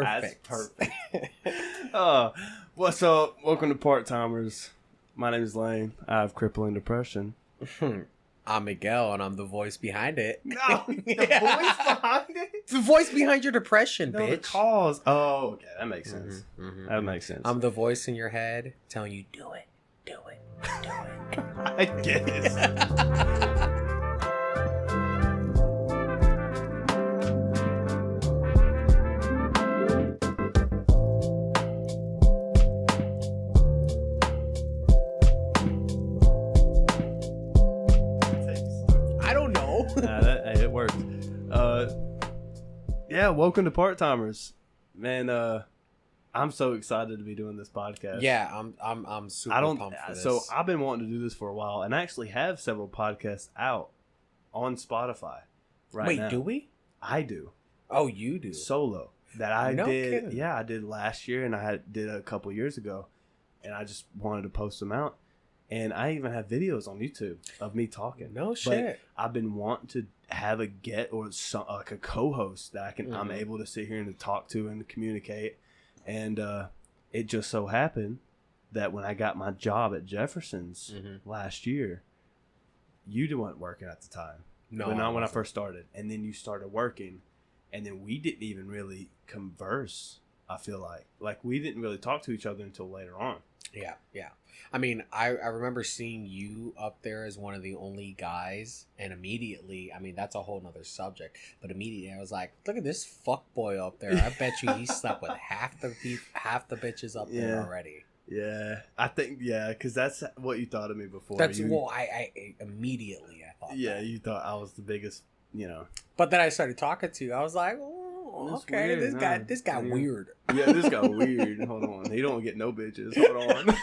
Perfect. That's perfect. What's up? Welcome to Part Timers. My name is Lane. I have crippling depression. I'm Miguel, and I'm the voice behind it. No, the voice behind it? The voice behind your depression, No, bitch. the cause. Oh, okay. That makes sense. That makes sense. I'm the voice in your head telling you, do it, do it, do it. I guess. I don't know. Hey, it worked. Yeah, welcome to Part Timers, man. I'm so excited to be doing this podcast. Yeah, I'm super pumped for this. So I've been wanting to do this for a while, and I actually have several podcasts out on Spotify right now. Wait, do we? I do. Oh, you do? Solo that I No did. kidding. Yeah, I did last year, and I did a couple years ago, and I just wanted to post them out. And I even have videos on YouTube of me talking. No But shit. I've been wanting to have a like a co-host that I'm able to sit here and to talk to and communicate. And it just so happened that when I got my job at Jefferson's last year, you weren't working at the time. No, but not when I first started. And then you started working, and then we didn't even really converse. I feel like we didn't really talk to each other until later on. Yeah. I mean, I remember seeing you up there as one of the only guys, and immediately, I mean, that's a whole nother subject, but immediately I was like, look at this fuckboy up there. I bet you he slept with half the bitches up there already. Yeah, I think, because that's what you thought of me before. I immediately I thought that. You thought I was the biggest, But then I started talking to you. I was like, oh, That's okay, weird, this guy weird. Yeah, this got weird. Hold on. He don't get no bitches. Hold on.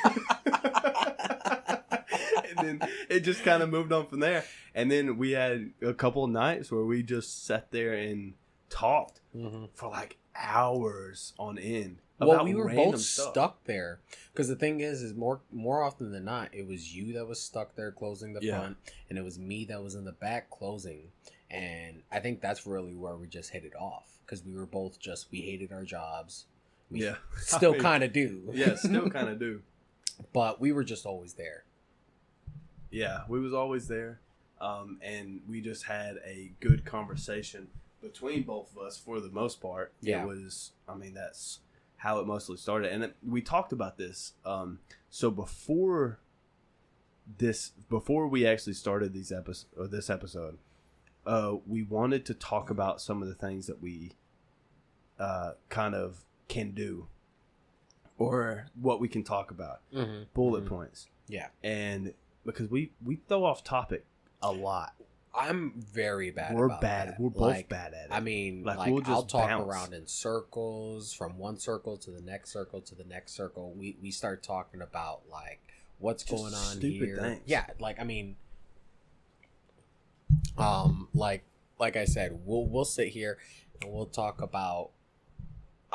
And then it just kind of moved on from there. And then we had a couple of nights where we just sat there and talked for like hours on end. Well, we were both stuff. stuck there because the thing is more often than not, it was you that was stuck there closing the front, and it was me that was in the back closing. And I think that's really where we just hit it off because we were both we hated our jobs. We still kind of do. Yeah, still kind of do. But we were just always there. Yeah, we was always there. And we just had a good conversation between both of us for the most part. Yeah. It was, that's how it mostly started. And we talked about this. So before we actually started this episode, we wanted to talk about some of the things that we kind of can do or what we can talk about. Bullet points. Yeah. And because we throw off topic a lot. I'm very bad We're about bad. that. We're both bad at it. I mean, we'll just I'll talk bounce around in circles, from one circle to the next circle to the next circle. We start talking about what's just going on stupid here. Things. Yeah, like I said, we'll sit here and we'll talk about.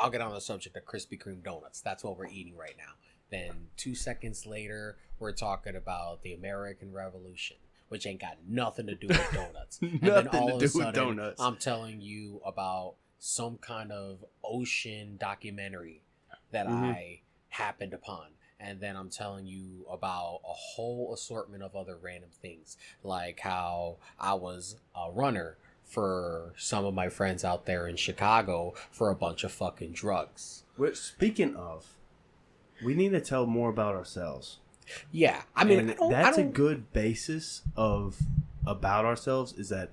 I'll get on the subject of Krispy Kreme donuts. That's what we're eating right now. Then 2 seconds later, we're talking about the American Revolution, which ain't got nothing to do with donuts. And then all of a sudden, I'm telling you about some kind of ocean documentary that I happened upon. And then I'm telling you about a whole assortment of other random things, like how I was a runner for some of my friends out there in Chicago for a bunch of fucking drugs. Which, speaking of, we need to tell more about ourselves. Yeah, I mean, that's a good basis about ourselves is that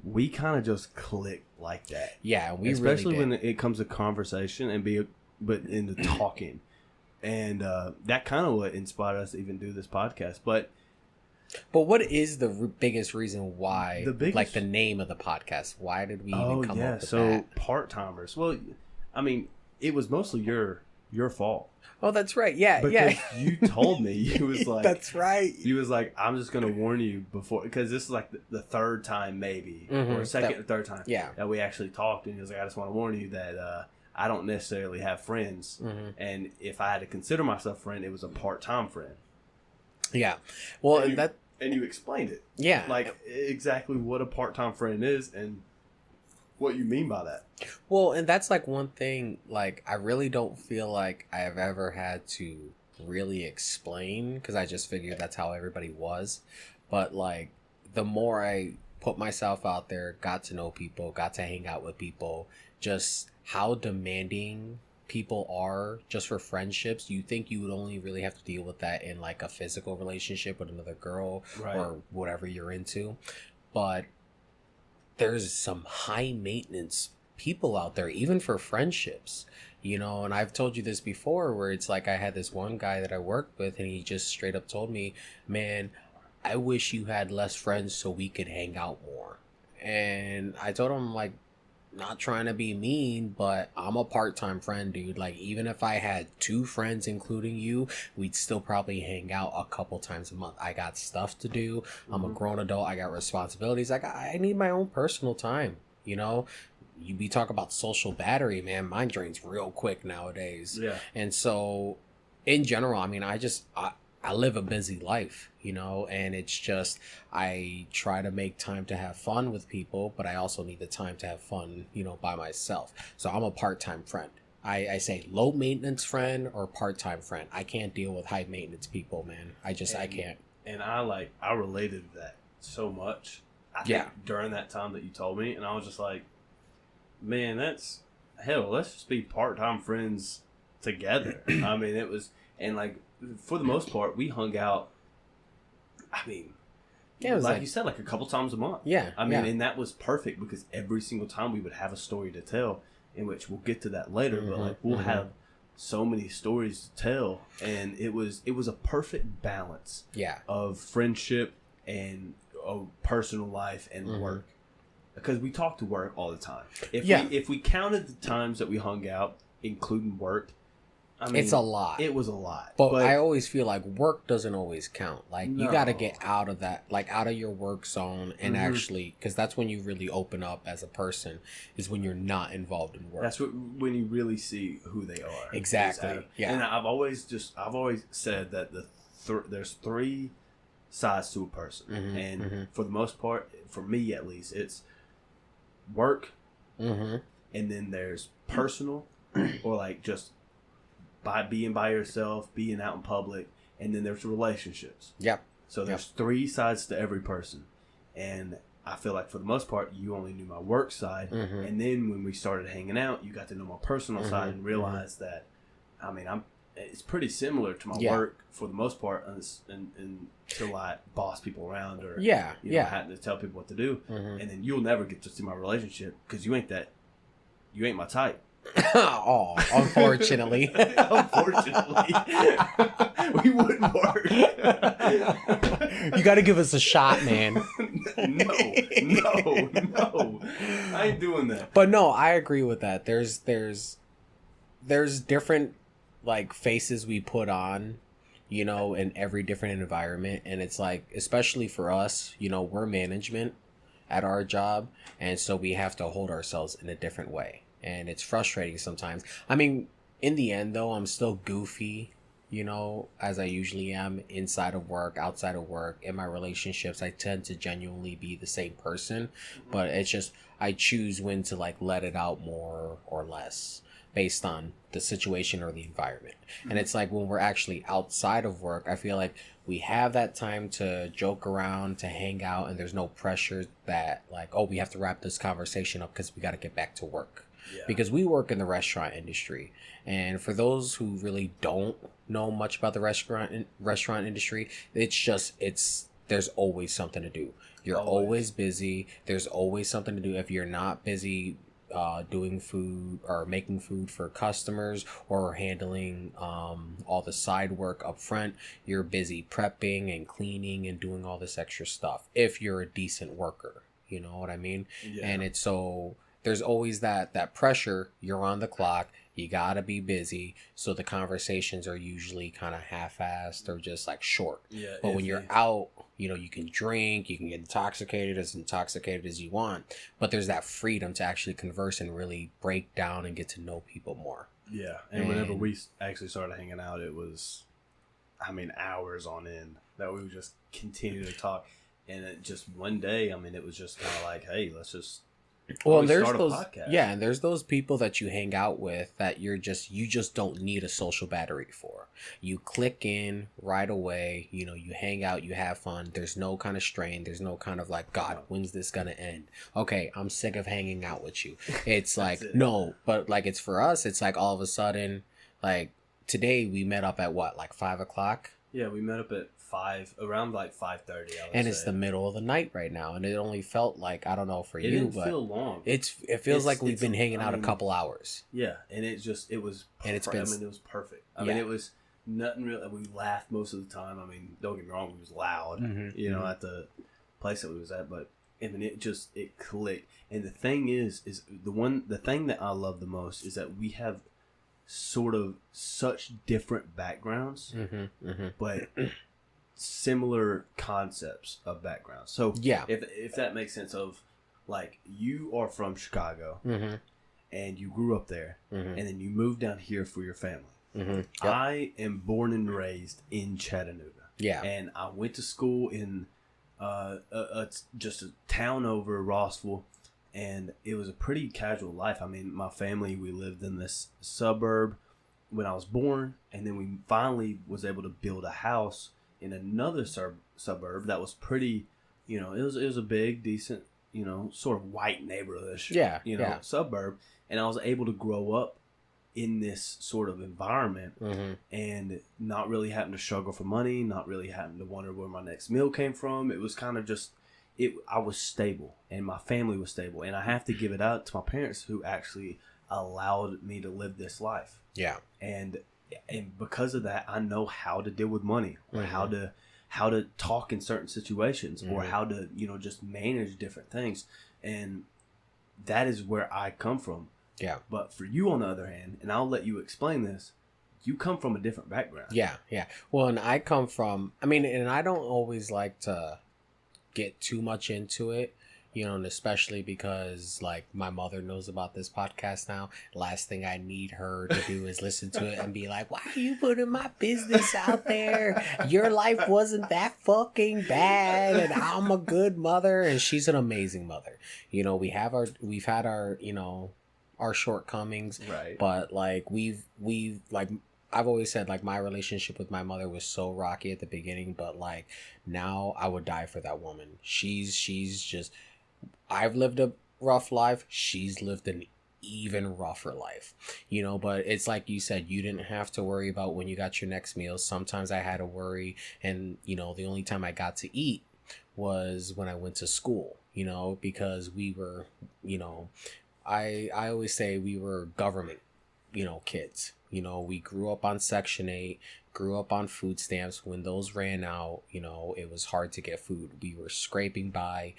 we kind of just click like that. Yeah, we especially really when it comes to conversation but in the talking, and that kind of what inspired us to even do this podcast. But what is the biggest reason why? The name of the podcast. Why did we even come up with that? Part Timers. Well, I mean, it was mostly your fault. Oh, that's right. Yeah, because you told me, you was like, that's right. You was like, I'm just gonna warn you before, because this is like the third time maybe, or second or third time, that we actually talked, and he was like, I just want to warn you that I don't necessarily have friends, and if I had to consider myself a friend, it was a part-time friend. Yeah, well, and you explained it, yeah, like exactly what a part-time friend is, and what you mean by that. Well, and that's like one thing, like, I really don't feel like I've ever had to really explain, because I just figured that's how everybody was. But, like, the more I put myself out there, got to know people, got to hang out with people, just how demanding people are just for friendships. You think you would only really have to deal with that in, like, a physical relationship with another girl, Right. or whatever you're into. But there's some high maintenance people out there, even for friendships, you know. And I've told you this before, where it's like, I had this one guy that I worked with, and he just straight up told me, man, I wish you had less friends so we could hang out more. And I told him, like, not trying to be mean, but I'm a part-time friend, dude. Like, even if I had 2 friends, including you, we'd still probably hang out a couple times a month. I got stuff to do. I'm a grown adult. I got responsibilities. I need my own personal time, you know? You be talking about social battery, man. Mine drains real quick nowadays. Yeah. And so, in general, I mean, I live a busy life, you know, and it's just, I try to make time to have fun with people, but I also need the time to have fun, you know, by myself. So I'm a part-time friend. I say low maintenance friend or part-time friend. I can't deal with high maintenance people, man. I can't. And I related to that so much. I think during that time that you told me, and I was just like, man, let's just be part-time friends together. I mean, it was, and like, for the most part, we hung out, I mean, yeah, it was like you said, like a couple times a month. Yeah. I mean, and that was perfect because every single time we would have a story to tell, in which we'll get to that later, but like we'll have so many stories to tell, and it was a perfect balance of friendship and personal life and work. Because we talk to work all the time. If we counted the times that we hung out, including work, I mean, it's a lot. It was a lot. But I always feel like work doesn't always count. Like, No. you got to get out of that, like, out of your work zone, and actually, because that's when you really open up as a person, is when you're not involved in work. That's when you really see who they are. Exactly. Yeah. And I've always said that there's 3 sides to a person, and for the most part, for me at least, it's work, and then there's personal, or like just by being by yourself, being out in public, and then there's relationships. Yep. So there's 3 sides to every person, and I feel like for the most part, you only knew my work side, and then when we started hanging out, you got to know my personal side and realized that, I mean, it's pretty similar to my work for the most part, until I boss people around or had to tell people what to do, and then you'll never get to see my relationship because you ain't my type. Oh, unfortunately. Unfortunately. We wouldn't work. You got to give us a shot, man. No. I ain't doing that. But no, I agree with that. There's different, like, faces we put on, you know, in every different environment. And it's like, especially for us, you know, we're management at our job. And so we have to hold ourselves in a different way. And it's frustrating sometimes. I mean, in the end, though, I'm still goofy, you know, as I usually am inside of work, outside of work, in my relationships. I tend to genuinely be the same person, but it's just, I choose when to, like, let it out more or less based on the situation or the environment. And it's like, when we're actually outside of work, I feel like we have that time to joke around, to hang out, and there's no pressure that, like, oh, we have to wrap this conversation up because we got to get back to work. Yeah. Because we work in the restaurant industry, and for those who really don't know much about the restaurant industry, there's always something to do. You're always busy. There's always something to do. If you're not busy doing food or making food for customers or handling all the side work up front, you're busy prepping and cleaning and doing all this extra stuff if you're a decent worker. You know what I mean? Yeah. And it's so... there's always that pressure. You're on the clock. You gotta be busy. So the conversations are usually kind of half-assed or just like short. Yeah. But when you're out, you know, you can drink, you can get intoxicated as you want. But there's that freedom to actually converse and really break down and get to know people more. Yeah. And whenever we actually started hanging out, it was, I mean, hours on end that we would just continue to talk. And it just one day, I mean, it was just kind of like, hey, let's just Well, and Always there's start a those, podcast. yeah, and there's those people that you hang out with that you just don't need a social battery for. You click in right away, you hang out, you have fun. There's no kind of strain. There's no kind of like, God, when's this gonna end? Okay, I'm sick of hanging out with you. It's like, no, but like it's for us, it's like all of a sudden, like today we met up at what, like 5 o'clock? Yeah, we met up at around like 5:30. And it's the middle of the night right now, and it only felt like, I don't know for it you, didn't but feel long. it feels like we've been hanging out a couple hours. Yeah, and it was. And it's been. I mean, it was perfect. I mean, it was nothing real. We laughed most of the time. I mean, don't get me wrong, it was loud. At the place that we was at, but I mean, it clicked. And the thing is the thing that I love the most is that we have sort of such different backgrounds, but similar concepts of backgrounds. So yeah, if that makes sense, of like you are from Chicago and you grew up there and then you moved down here for your family. Yep. I am born and raised in Chattanooga. Yeah, and I went to school in just a town over, Rossville, and it was a pretty casual life. I mean, my family, we lived in this suburb when I was born, and then we finally was able to build a house in another suburb that was pretty, it was a big, decent, sort of white neighborhood-ish, suburb, and I was able to grow up in this sort of environment and not really having to struggle for money, not really having to wonder where my next meal came from. It was kind of just, I was stable, and my family was stable, and I have to give it out to my parents who actually allowed me to live this life. Yeah. And because of that, I know how to deal with money, or how to talk in certain situations, or how to, just manage different things. And that is where I come from. Yeah. But for you, on the other hand, and I'll let you explain this, you come from a different background. Yeah. Well, and I come from, and I don't always like to get too much into it, and especially because like my mother knows about this podcast now. Last thing I need her to do is listen to it and be like, why are you putting my business out there? Your life wasn't that fucking bad, and I'm a good mother, and she's an amazing mother. We've had our our shortcomings, right? But like we've like, I've always said, like, my relationship with my mother was so rocky at the beginning, but like now I would die for that woman. She's just, I've lived a rough life. She's lived an even rougher life, but it's like you said, you didn't have to worry about when you got your next meal. Sometimes I had to worry, and the only time I got to eat was when I went to school, because we were, I always say we were government, kids. We grew up on Section 8, grew up on food stamps. When those ran out, it was hard to get food. We were scraping by,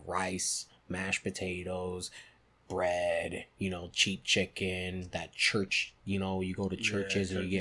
rice, mashed potatoes, bread, cheap chicken, that church, you go to churches and you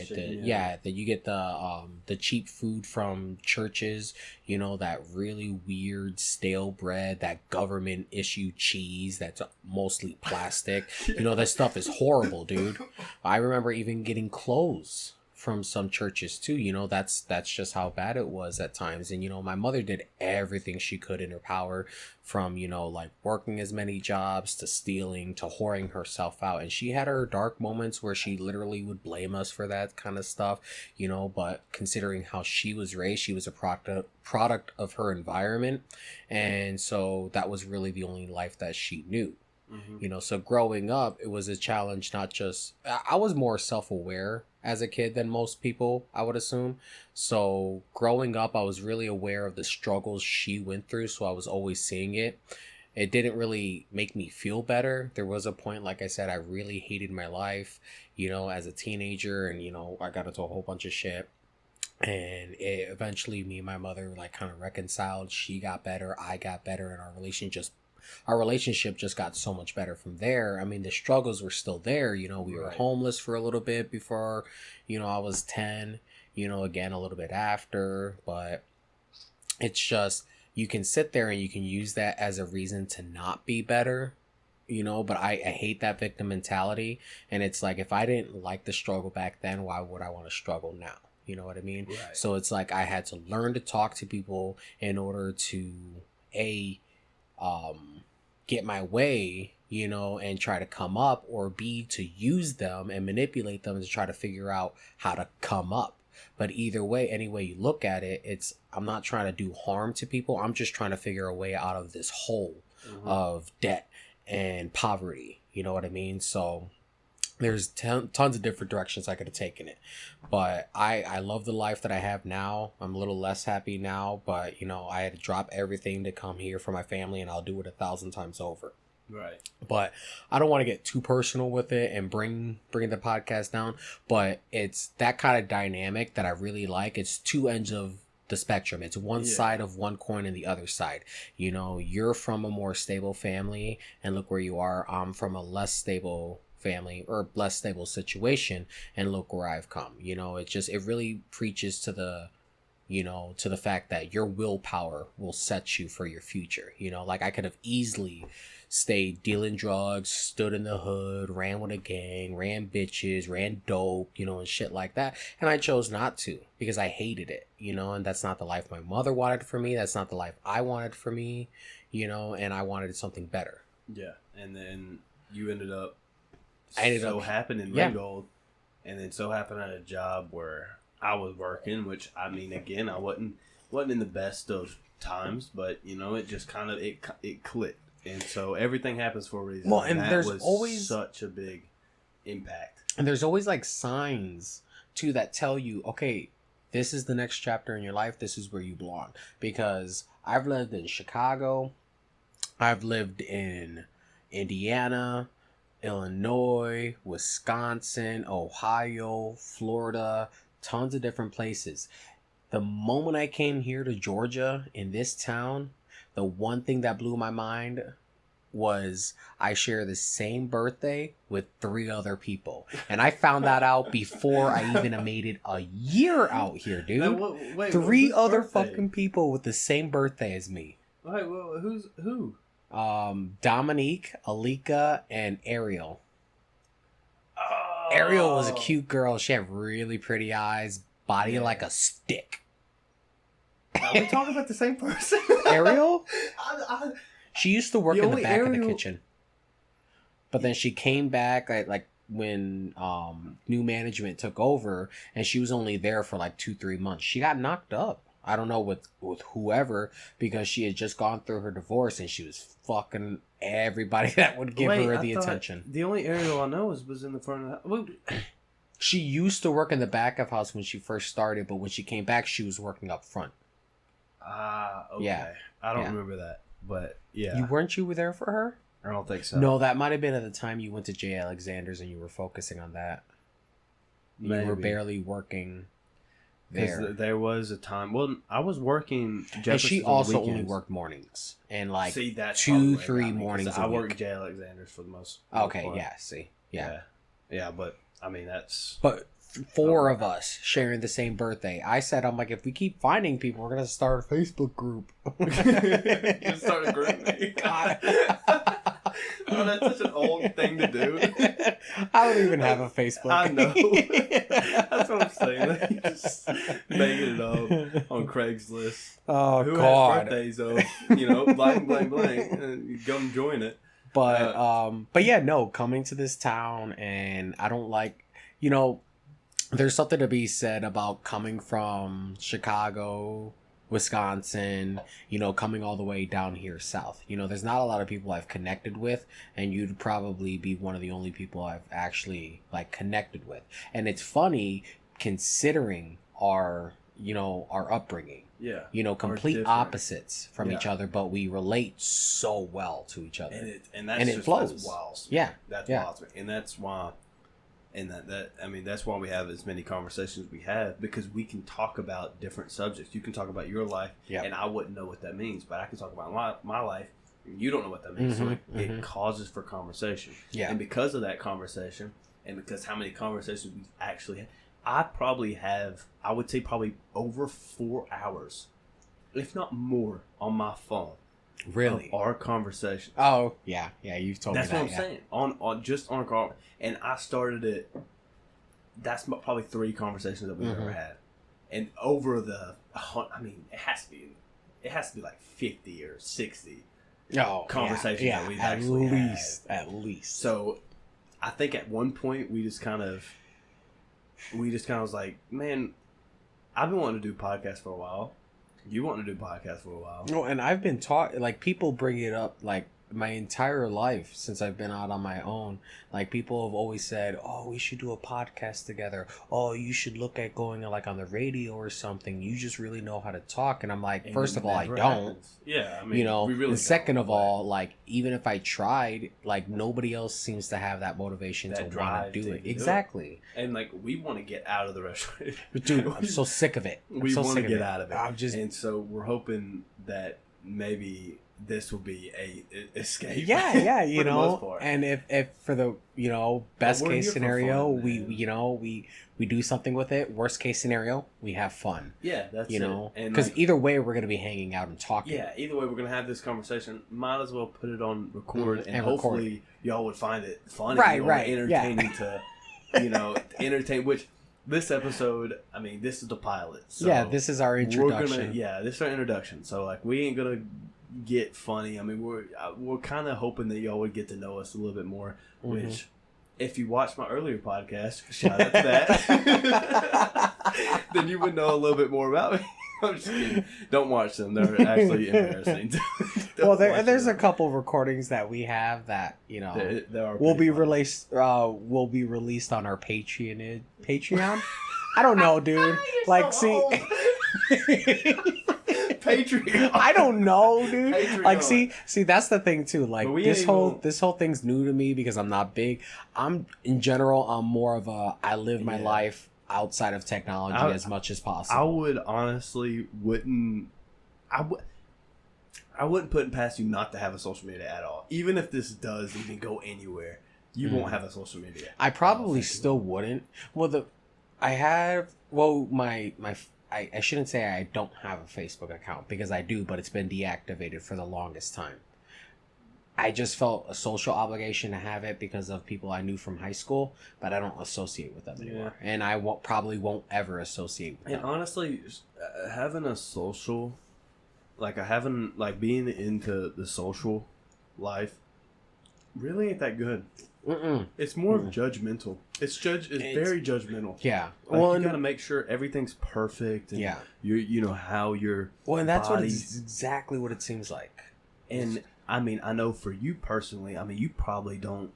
get the cheap food from churches, that really weird stale bread, that government issued cheese that's mostly plastic. That stuff is horrible, dude. I remember even getting clothes from some churches too. That's just how bad it was at times. And my mother did everything she could in her power, from like working as many jobs to stealing to whoring herself out. And she had her dark moments where she literally would blame us for that kind of stuff, but considering how she was raised, she was a product of her environment, and so that was really the only life that she knew. So growing up, it was a challenge. Not just, I was more self-aware as a kid than most people, I would assume. So growing up, I was really aware of the struggles she went through, so I was always seeing it. It didn't really make me feel better. There was a point, like I said, I really hated my life, as a teenager, and I got into a whole bunch of shit. And eventually me and my mother like kind of reconciled. She got better, I got better, and our relationship just got so much better from there. The struggles were still there. We were homeless for a little bit before, I was 10, again, a little bit after. But it's just, you can sit there and you can use that as a reason to not be better, but I hate that victim mentality. And it's like, if I didn't like the struggle back then, why would I want to struggle now? You know what I mean? Right. So it's like, I had to learn to talk to people in order to, get my way, you know, and try to come up, or B, to use them and manipulate them to try to figure out how to come up. But either way, any way you look at it, it's, I'm not trying to do harm to people. I'm just trying to figure a way out of this hole of debt and poverty. You know what I mean? So there's tons of different directions I could have taken it, but I love the life that I have now. I'm a little less happy now, but you know, I had to drop everything to come here for my family, and I'll do it 1,000 times over. Right. But I don't want to get too personal with it and bring the podcast down, but it's that kind of dynamic that I really like. It's two ends of the spectrum. It's one side of one coin and the other side. You know, you're from a more stable family, and look where you are. I'm from a less stable family or less stable situation, and look where I've come. You know, it really preaches to the, you know, to the fact that your willpower will set you for your future. You know, like I could have easily stayed dealing drugs, stood in the hood, ran with a gang, ran bitches, ran dope, you know, and shit like that. And I chose not to because I hated it, you know, and that's not the life my mother wanted for me. That's not the life I wanted for me, you know, and I wanted something better. Yeah. And then you ended up happened in yeah. Ringgold, and then so happened at a job where I was working, which, I mean, again, I wasn't in the best of times, but, you know, it just kind of, it clicked. And so everything happens for a reason. Well, and there's always such a big impact. And there's always like signs too that tell you, okay, this is the next chapter in your life. This is where you belong. Because I've lived in Chicago, I've lived in Indiana, Illinois, Wisconsin, Ohio, Florida, tons of different places. The moment I came here to Georgia, in this town, the one thing that blew my mind was I share the same birthday with 3 other people. And I found that out before I even made it a year out here, dude. Now, wait, 3 other birthday? Fucking people with the same birthday as me. Wait, well, who? Dominique, Alika, and Ariel. Oh. Ariel was a cute girl. She had really pretty eyes, body like a stick. Are we talking about the same person? Ariel? She used to work in the back of the kitchen. But then she came back like when new management took over, and she was only there for like 2-3 months. She got knocked up. I don't know with whoever, because she had just gone through her divorce and she was fucking everybody that would give her the attention. The only Ariel I know was in the front of the house. She used to work in the back of house when she first started, but when she came back, she was working up front. Okay. Yeah. I don't remember that, but yeah. You were there for her? I don't think so. No, that might have been at the time you went to J. Alexander's and you were focusing on that. Maybe. You were barely working there. There was a time. Well, I was working. And she also only worked mornings, and like that's 2-3 mornings. I worked J. Alexander's for the most. Okay, part. yeah. See, yeah, but I mean that's. But 4 of us sharing the same birthday. I said, I'm like, if we keep finding people, we're gonna start a Facebook group. You start a group. God. Oh, that's such an old thing to do. I don't even have a Facebook. I know. That's what I'm saying. Like, just making it up on Craigslist. Oh, Who God. has birthdays of, blank, blank, blank, and you go and join it. But yeah, no, coming to this town, and I don't like, there's something to be said about coming from Chicago, Wisconsin, coming all the way down here south. There's not a lot of people I've connected with, and you'd probably be one of the only people I've actually connected with. And it's funny considering our upbringing. Yeah. Complete opposites from each other, but we relate so well to each other. And it flows. That's wild. Yeah. That's wild. And that's why that's why we have as many conversations we have, because we can talk about different subjects. You can talk about your life, and I wouldn't know what that means, but I can talk about my life, and you don't know what that means. So it causes for conversation. Yeah. And because of that conversation, and because how many conversations we've actually had, I would say probably over 4 hours, if not more, on my phone. Really? Our conversation. Oh, yeah. Yeah, you've told me that. That's what I'm saying. On just on a call. And I started it. That's probably 3 conversations that we've ever had. And over it has to be like 50 or 60 conversations that we've actually had. At least. So I think at one point we just kind of was like, man, I've been wanting to do podcasts for a while. You want to do podcasts for a while. No, and I've been taught, like, people bring it up, like, my entire life since I've been out on my own. Like, people have always said, oh, we should do a podcast together. Oh, you should look at going, like, on the radio or something. You just really know how to talk. And I'm like, And first of all, I don't. happens. Yeah, I mean, You know, we really and second don't, of all, like, even if I tried, like, nobody else seems to have that motivation That to want drive to do to it. do it. Exactly. And like, we want to get out of the restaurant. Dude, I'm so sick of it. We so want to sick get of out of it. I'm just... And so we're hoping that maybe this will be a escape. Yeah, you for the most know, part. and if for the, you know, best we're case here for scenario, fun, we, man. you know, we do something with it. Worst case scenario, we have fun. Yeah, that's You know, it. And because like, either way, we're gonna be hanging out and talking. yeah, either way, we're gonna have this conversation. Might as well put it on record, and record. hopefully y'all would find it funny, Right, or entertaining to, you know, entertain. Which this episode, I mean, this is the pilot. So Yeah, this is our introduction. This is our introduction. So like, we ain't gonna get funny. I mean, we're kind of hoping that y'all would get to know us a little bit more. Which, if you watched my earlier podcast, shout out to that, then you would know a little bit more about me. I'm just kidding. Don't watch them. They're actually embarrassing. Well, there's a couple recordings that we have that, you know, they are will be pretty released. Will be released on our Patreon. Patreon. I don't know, dude. Like, so see. Patreon. I don't know, dude. Patreon. Like, see, that's the thing too. Like, this ain't whole thing's new to me because I'm not big. I'm more of a I live my life outside of technology as much as possible. I would honestly wouldn't put it past you not to have a social media at all. Even if this does even go anywhere, you won't have a social media. I probably still wouldn't. Well, I shouldn't say I don't have a Facebook account because I do, but it's been deactivated for the longest time. I just felt a social obligation to have it because of people I knew from high school, but I don't associate with them anymore. Yeah. And I probably won't ever associate with them. And honestly, having a social, being into the social life really ain't that good. It's more judgmental. It's very judgmental. Yeah. You gotta make sure everything's perfect. And you know how your and that's exactly what it seems like. And I mean, I know for you personally, I mean, you probably don't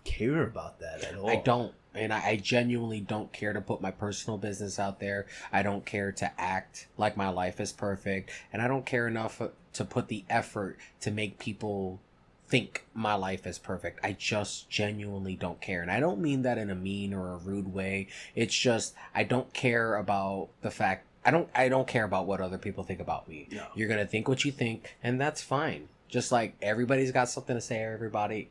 care about that at all. I don't. And I genuinely don't care to put my personal business out there. I don't care to act like my life is perfect. And I don't care enough to put the effort to make people think my life is perfect. I just genuinely don't care. And I don't mean that in a mean or a rude way. It's just, I don't care about the fact, I don't care about what other people think about me. No. You're going to think what you think, and that's fine. Just like everybody's got something to say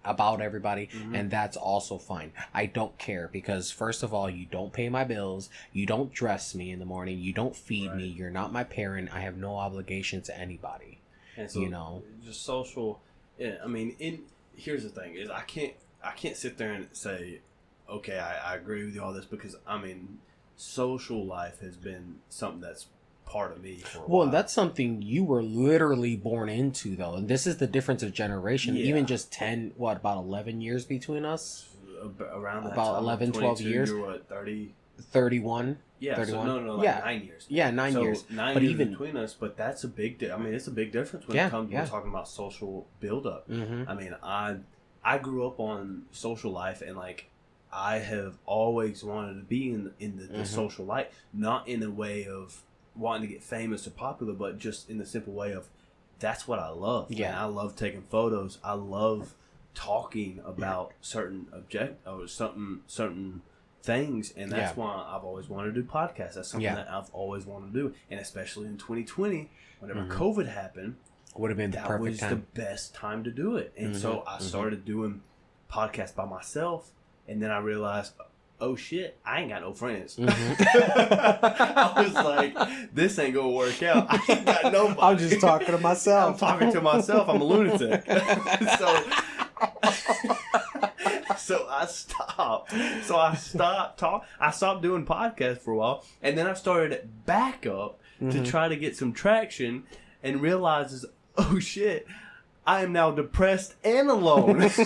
about everybody, and that's also fine. I don't care because, first of all, you don't pay my bills, you don't dress me in the morning, you don't feed me, you're not my parent, I have no obligation to anybody. And so, you know, just social. Yeah, I mean, here's the thing: is I can't sit there and say, okay, I agree with you all this, because I mean, social life has been something that's part of me for a while. Well, that's something you were literally born into, though, and this is the difference of generation. Even just about 11 years between us, around that about time, 11, 12 years. You're what, 30? 31. Yeah, 31. So no, like 9 years. Yeah, 9 years. 9 but years even between us, but that's a big. I mean, it's a big difference when it comes. We're talking about social buildup. I mean, I grew up on social life, and like, I have always wanted to be in the social light, not in a way of wanting to get famous or popular, but just in the simple way of that's what I love. Yeah, man. I love taking photos. I love talking about certain certain things, and that's why I've always wanted to do podcasts. That's something that I've always wanted to do, and especially in 2020, whenever COVID happened, would have been the perfect time. That was the best time to do it. And so I started doing podcasts by myself, and then I realized, oh shit, I ain't got no friends. I was like, this ain't gonna work out. I ain't got nobody. I'm just talking to myself. I'm talking to myself. I'm a lunatic. So I stopped. I stopped doing podcasts for a while, and then I started back up to try to get some traction, and realizes, oh shit, I am now depressed and alone. So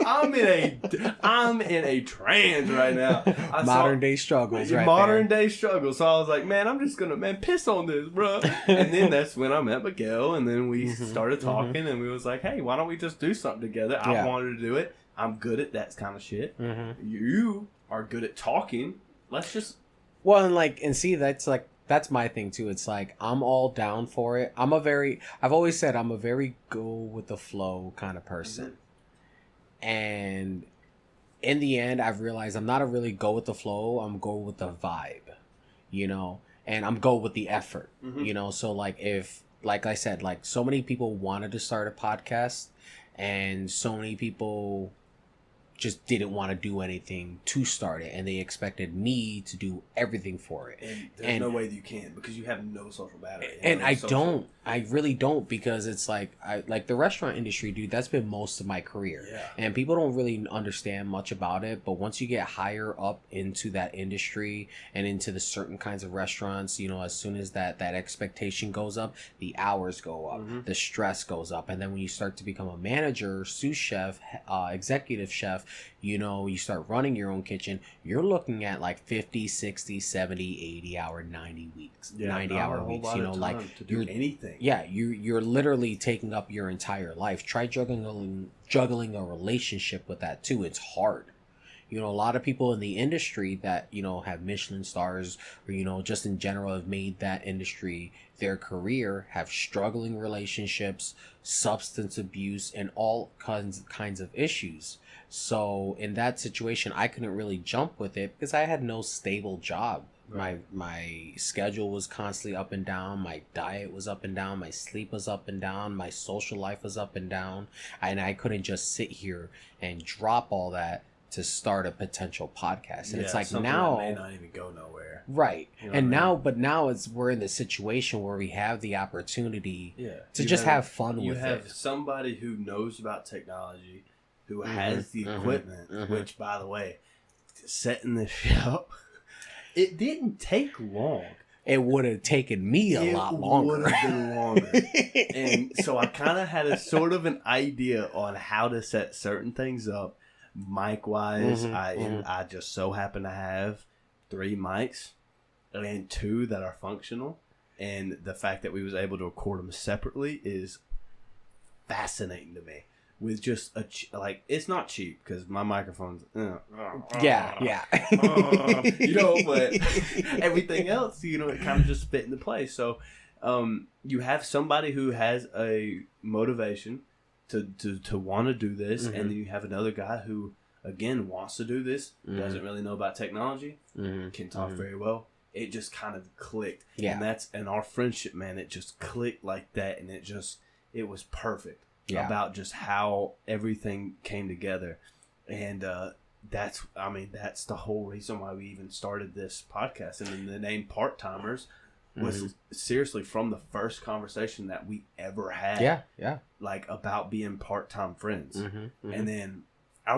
I'm in a trance right now. Modern day struggles, right? Modern day struggles. So I was like, man, I'm just gonna piss on this, bro. And then that's when I met Miguel, and then we started talking, and we was like, hey, why don't we just do something together? I wanted to do it. I'm good at that kind of shit. You are good at talking. Let's just that's my thing too. It's like I'm all down for it. I've always said I'm a very go with the flow kind of person. And in the end, I've realized I'm not a really go with the flow. I'm go with the vibe, and I'm go with the effort, So like I said, like so many people wanted to start a podcast and so many people just didn't want to do anything to start it, and they expected me to do everything for it. And there's no way that you can, because you have no social battery. And I really don't, because it's like the restaurant industry, dude, that's been most of my career. Yeah. And people don't really understand much about it, but once you get higher up into that industry and into the certain kinds of restaurants, as soon as that expectation goes up, the hours go up, the stress goes up, and then when you start to become a manager, sous chef, executive chef, you start running your own kitchen, you're looking at like 50, 60, 70, 80 hour, 90 weeks, 90 hour weeks, to do anything. Yeah, you're literally taking up your entire life. Try juggling a relationship with that too. It's hard. A lot of people in the industry that, have Michelin stars or, just in general have made that industry their career, have struggling relationships, substance abuse, and all kinds of issues. So in that situation, I couldn't really jump with it because I had no stable job. Right. My schedule was constantly up and down. My diet was up and down. My sleep was up and down. My social life was up and down. And I couldn't just sit here and drop all that to start a potential podcast. And it's like now that may not even go nowhere. Right. And now we're in the situation where we have the opportunity to just have fun with it. You have somebody who knows about technology, who has the equipment, which, by the way, setting this shit up, it didn't take long. It would have taken me a lot longer. It would have been longer. And so I kind of had a sort of an idea on how to set certain things up. Mic-wise, I just so happen to have 3 mics and 2 that are functional. And the fact that we was able to record them separately is fascinating to me. With just it's not cheap because my microphone's but everything else, it kind of just fit into place. So you have somebody who has a motivation to want to do this, and then you have another guy who again wants to do this, doesn't really know about technology, can talk very well. It just kind of clicked, and our friendship, man, it just clicked like that, and it was perfect. About just how everything came together. And that's the whole reason why we even started this podcast. And then the name Part-Timers was seriously from the first conversation that we ever had. Like about being part-time friends. And then I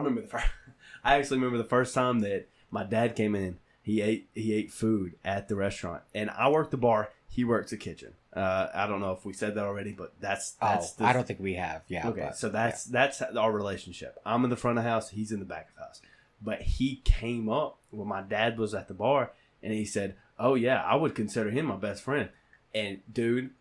actually remember the first time that my dad came in. He ate food at the restaurant, and I worked the bar. He works the kitchen. I don't know if we said that already, but that's I don't think we have. Yeah. Okay. So that's our relationship. I'm in the front of the house. He's in the back of the house. But he came up when my dad was at the bar, and he said, "Oh yeah, I would consider him my best friend." And dude,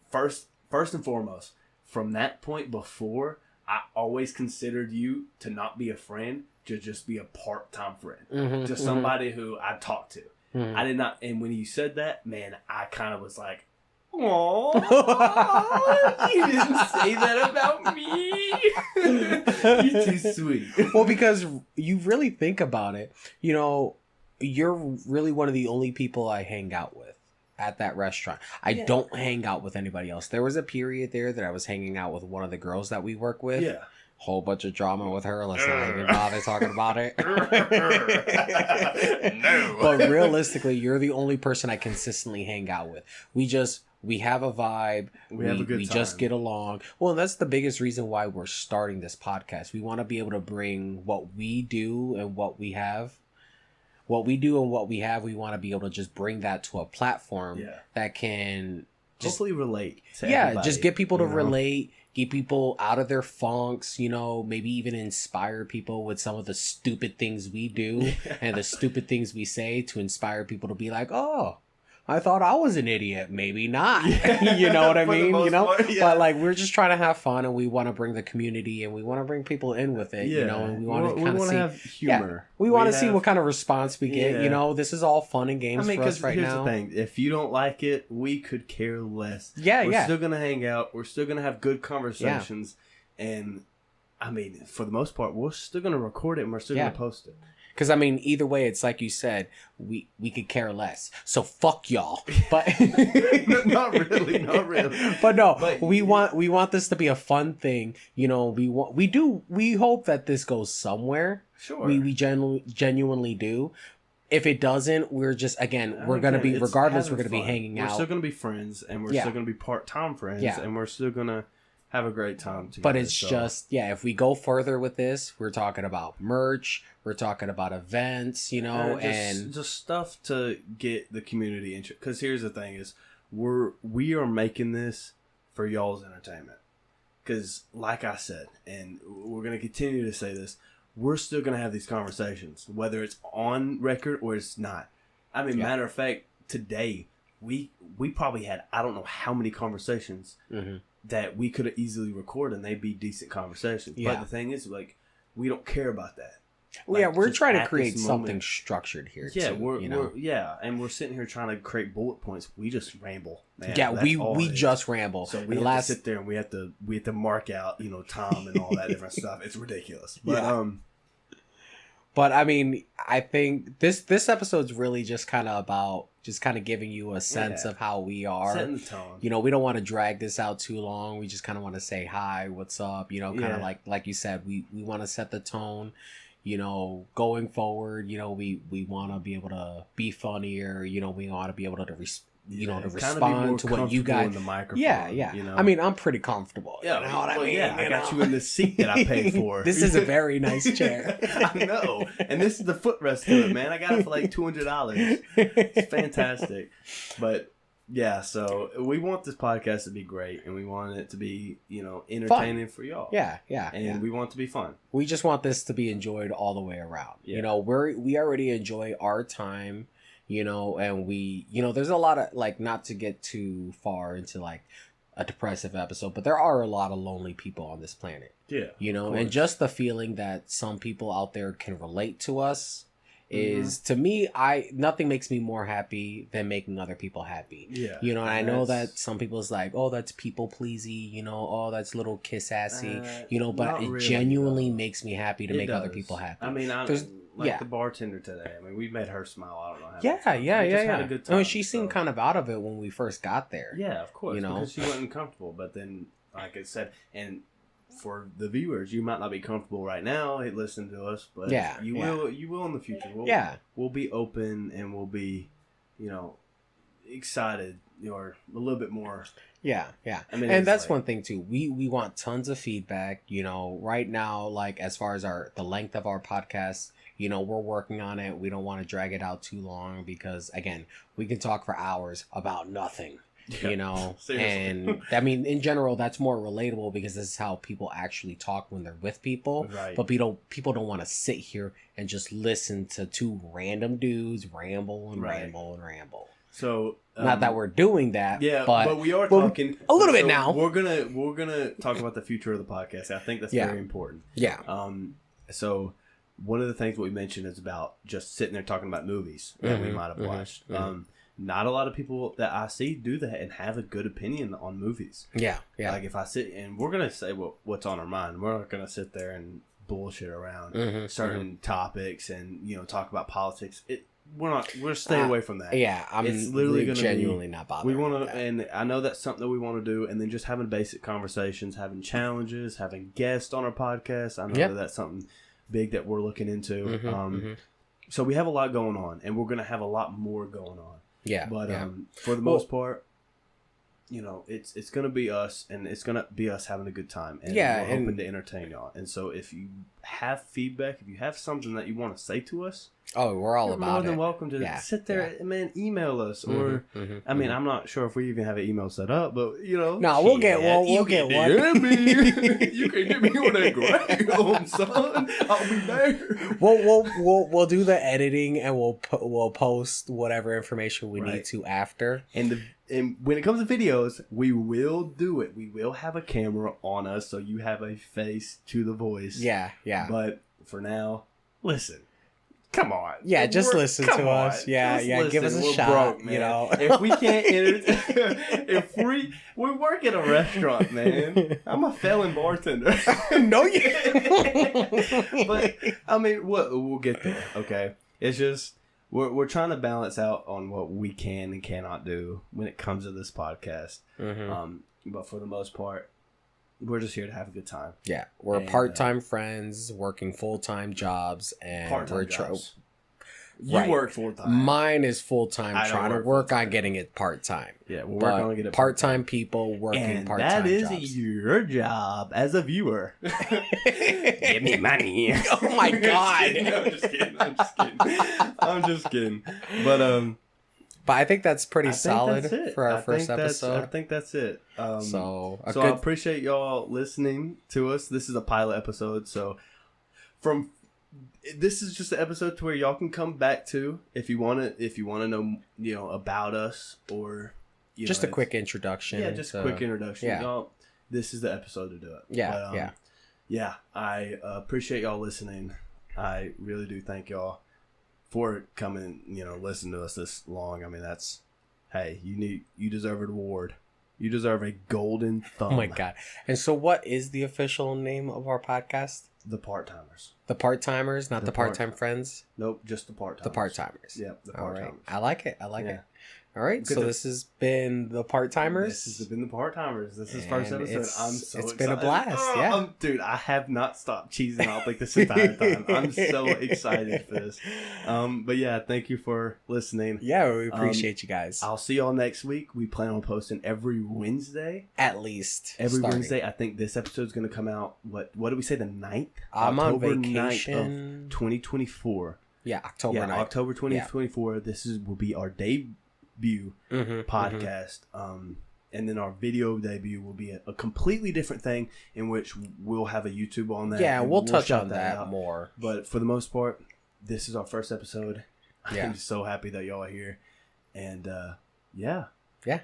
first and foremost, from that point before, I always considered you to not be a friend, to just be a part-time friend, just somebody who I talked to. I did not, and when you said that, man, I kind of was like, "Oh, you didn't say that about me." You're too sweet. Well, because you really think about it, you're really one of the only people I hang out with at that restaurant. I don't hang out with anybody else. There was a period there that I was hanging out with one of the girls that we work with. Yeah. Whole bunch of drama with her. Let's not even bother talking about it. No. But realistically, you're the only person I consistently hang out with. We have a vibe. We have a good time. We just get along. Well, that's the biggest reason why we're starting this podcast. We want to be able to bring what we do and what we have. What we do and what we have, we want to be able to just bring that to a platform that can hopefully relate to yeah, everybody, just get people to you know? relate, get people out of their funks, you know, maybe even inspire people with some of the stupid things we do and the stupid things we say to inspire people to be like, oh, I thought I was an idiot. Maybe not. You know what I mean? You know? Part, yeah. But like, we're just trying to have fun, and we want to bring the community and we want to bring people in with it, Yeah. you know, and we want to kind of see. Have humor. Yeah, we want to see what kind of response we get. Yeah. You know, this is all fun and games for us right here's now. the thing. If you don't like it, we could care less. Yeah, We're still going to hang out. We're still going to have good conversations. Yeah. And, I mean, for the most part, we're still going to record it and we're still going to post it. Because, I mean, either way, it's like you said, we could care less. So, fuck y'all. But not really. But no, we want this to be a fun thing. You know, we hope that this goes somewhere. Sure. We genuinely do. If it doesn't, we're just, we're going to be, regardless, we're going to be hanging out. We're still going to be friends, and we're still going to be part-time friends, and we're still going to have a great time together. But it's just, if we go further with this, we're talking about merch, we're talking about events, you know, and just stuff to get the community interested. Because here's the thing is, we are making this for y'all's entertainment. Because like I said, and we're going to continue to say this, we're still going to have these conversations, whether it's on record or it's not. I mean, matter of fact, today, we probably had, I don't know how many conversations that we could have easily recorded, and they'd be decent conversations. Yeah. But the thing is, like, we don't care about that. Like, we're trying to create something structured here. Yeah, too, and we're sitting here trying to create bullet points. We just ramble, man. Yeah, we just ramble. So we have to sit there and we have to mark out, you know, time and all that different stuff. It's ridiculous. But But I mean, I think this episode's really just kind of about just kind of giving you a sense of how we are. Setting the tone. You know, we don't want to drag this out too long. We just kind of want to say hi, what's up? You know, kind of like you said, we want to set the tone. You know, going forward, you know, we want to be able to be funnier. You know, we want to be able to respond to what you guys. In the microphone, yeah. You know? I mean, I'm pretty comfortable. Yeah, you know what I mean? Yeah, I got you in the seat that I paid for. This is a very nice chair. I know, and this is the footrest to it, man. I got it for like $200. It's fantastic, but. Yeah, so we want this podcast to be great, and we want it to be, you know, entertaining for y'all. Yeah. And we want it to be fun. We just want this to be enjoyed all the way around. Yeah. You know, we already enjoy our time, you know, and we, you know, there's a lot of, like, not to get too far into, like, a depressive episode, but there are a lot of lonely people on this planet. Yeah. You know, and just the feeling that some people out there can relate to us is to me, nothing makes me more happy than making other people happy. Yeah. You know, and I know that some people's like, oh, that's people pleasy, you know, oh, that's little kiss assy, you know, but it really, genuinely makes me happy to make other people happy. I mean, the bartender today. I mean, we made her smile. I don't know how. Yeah. Had a good time, I mean, she seemed kind of out of it when we first got there. Yeah, of course. You know, because she wasn't comfortable. But then, like I said, and for the viewers, you might not be comfortable right now listening to us, but you will in the future. We'll be open and we'll be, you know, excited or a little bit more. Yeah. I mean, and that's one thing too. We want tons of feedback. You know, right now, like as far as the length of our podcast, you know, we're working on it. We don't want to drag it out too long because, again, we can talk for hours about nothing. Yeah, you know, and I mean, in general, that's more relatable because this is how people actually talk when they're with people. Right. But people don't want to sit here and just listen to two random dudes ramble and ramble and ramble. So not that we're doing that, but we are talking a little bit now. We're gonna talk about the future of the podcast. I think that's very important. Yeah. So one of the things we mentioned is about just sitting there talking about movies that we might have watched. Not a lot of people that I see do that and have a good opinion on movies. Yeah. Like if I sit and we're gonna say what's on our mind, we're not gonna sit there and bullshit around certain topics and talk about politics. We're staying away from that. Yeah, it's literally genuinely not bothering. We want to, and I know that's something that we want to do, and then just having basic conversations, having challenges, having guests on our podcast. I know that's something big that we're looking into. So we have a lot going on, and we're gonna have a lot more going on. Yeah, but for the most part, it's gonna be us, and it's gonna be us having a good time, and Yeah, we're hoping to entertain y'all. And so, if you have feedback, if you have something that you want to say to us, we're all you're about more than it. welcome to sit there and email us, or I mean, I'm not sure if we even have an email set up, but no, we'll get one. We'll get one. You can get me on that gram, son. I'll be there. We'll do the editing, and we'll post whatever information we need to after. And when it comes to videos, we will do it. We will have a camera on us, so you have a face to the voice. Yeah. But for now, listen. Come on. Yeah, just listen to us. Yeah, listen. give us a We're shot. Broke, if we can't if we work at a restaurant, man. I'm a felon bartender. No, you. But I mean, we'll get there. Okay, it's just we're trying to balance out on what we can and cannot do when it comes to this podcast. But for the most part, we're just here to have a good time. Yeah, we're part-time friends working full-time jobs, and part-time jobs. You Right. work full-time. Mine is full-time, trying to work on getting it part-time. Yeah, we'll work on getting it part-time people working and part-time that is jobs. your job as a viewer. Give me money. Oh my God. I'm just kidding. But I think that's pretty solid that's it. for our first episode. I think that's it. So I appreciate y'all listening to us. This is a pilot episode, so this is just an episode to where y'all can come back to if you want to know about us, or just a quick introduction. Yeah, just a quick introduction. Yeah. Y'all, this is the episode to do it. Yeah, yeah. I appreciate y'all listening. I really do thank y'all for coming, listen to us this long. I mean, you deserve an award. You deserve a golden thumb. Oh my God. And so what is the official name of our podcast? The Part-Timers. The Part-Timers, not the Part-Time Friends? Nope, just the Part-Timers. The Part-Timers. Yep, the All Part-Timers. right. I like it. All right, so this has been the Part-Timers. This has been the Part-Timers. This is first episode. I'm so excited. It's been a blast, dude, I have not stopped cheesing out like this entire time. I'm so excited for this. But yeah, thank you for listening. Yeah, we appreciate you guys. I'll see y'all next week. We plan on posting every Wednesday. At least. Wednesday. I think this episode's going to come out, what did we say, the 9th? I'm October on vacation. 9th of 2024. Yeah, October 9th. October 2024. Yeah. This will be our debut podcast, and then our video debut will be a completely different thing, in which we'll have a YouTube on that. Yeah, we'll touch on that more. But for the most part, this is our first episode. Yeah. I'm so happy that y'all are here, and yeah.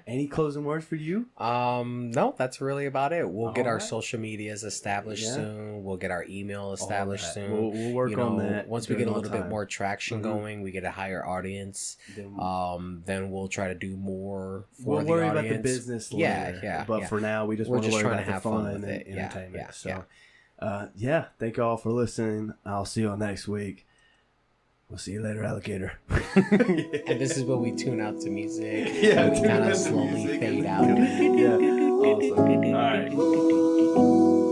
Any closing words for you? No, that's really about it. We'll get our right. social medias established soon. We'll get our email established soon. We'll work on that. Once we get a little bit more traction going, we get a higher audience. Then we'll try to do more for the audience. We'll worry about the business later. Yeah. But for now, we just want to worry about the fun and entertainment. Yeah. So, thank you all for listening. I'll see you all next week. We'll see you later, alligator. And this is when we tune out to music. Yeah, we kind of slowly fade out. Yeah, awesome. All right.